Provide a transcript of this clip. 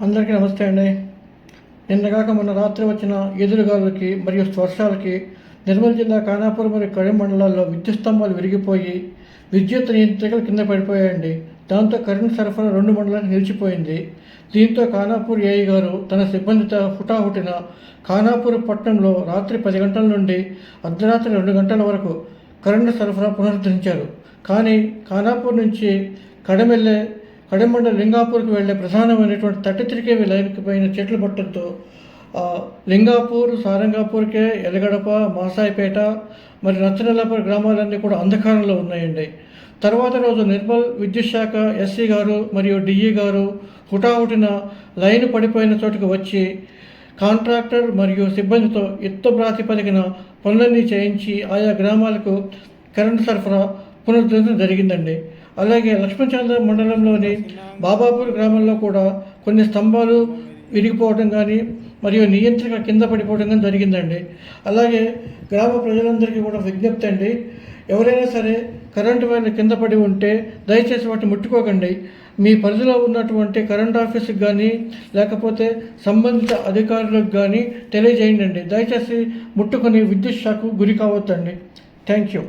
అందరికీ నమస్తే అండి. నిన్నగాక మొన్న రాత్రి వచ్చిన ఎదురుగాలులకి మరియు వర్షాలకి నిర్మల్ జిల్లా ఖానాపూర్ మరియు కడెం మండలాల్లో విద్యుత్ స్తంభాలు విరిగిపోయి విద్యుత్ నియంత్రికలు కింద పడిపోయాయండి. దాంతో కరెంటు సరఫరా 2 మండలాలకు నిలిచిపోయింది. దీంతో ఖానాపూర్ ఏఈ గారు తన సిబ్బందితో హుటాహుటిన ఖానాపూర్ పట్టణంలో రాత్రి 10 గంటల నుండి అర్ధరాత్రి 2 గంటల వరకు కరెంటు సరఫరా పునరుద్ధరించారు. కానీ ఖానాపూర్ నుంచి కడెం మండలం లింగాపూర్కి వెళ్లే ప్రధానమైనటువంటి 33 kV లైన్కి పైన చెట్లు పట్టడంతో లింగాపూర్, సారంగాపూర్కే, ఎలగడప, మాసాయిపేట మరి నచ్చనల్లాపూర్ గ్రామాలన్నీ కూడా అంధకారంలో ఉన్నాయండి. తర్వాత రోజు నిర్మల్ విద్యుత్ శాఖ ఎస్సీ గారు మరియు డిఈ గారు హుటాహుటిన లైన్ పడిపోయిన చోటుకు వచ్చి కాంట్రాక్టర్ మరియు సిబ్బందితో యుద్ధ ప్రాతిపదికన పనులన్నీ చేయించి ఆయా గ్రామాలకు కరెంటు సరఫరా పునరుద్ధరించడం జరిగిందండి. అలాగే లక్ష్మణచంద్ర మండలంలోని బాబాపూర్ గ్రామంలో కూడా కొన్ని స్తంభాలు విరిగిపోవడం కానీ మరియు నియంత్రిక కింద పడిపోవడం కానీ జరిగిందండి. అలాగే గ్రామ ప్రజలందరికీ కూడా విజ్ఞప్తి అండి, ఎవరైనా సరే కరెంటు వైర్లు కింద పడి ఉంటే దయచేసి వాటిని ముట్టుకోకండి. మీ పరిధిలో ఉన్నటువంటి కరెంట్ ఆఫీస్కి కానీ లేకపోతే సంబంధిత అధికారులకు కానీ తెలియజేయండి. దయచేసి ముట్టుకొని విద్యుత్ షాక్కు గురి కావద్దండి. Thank you.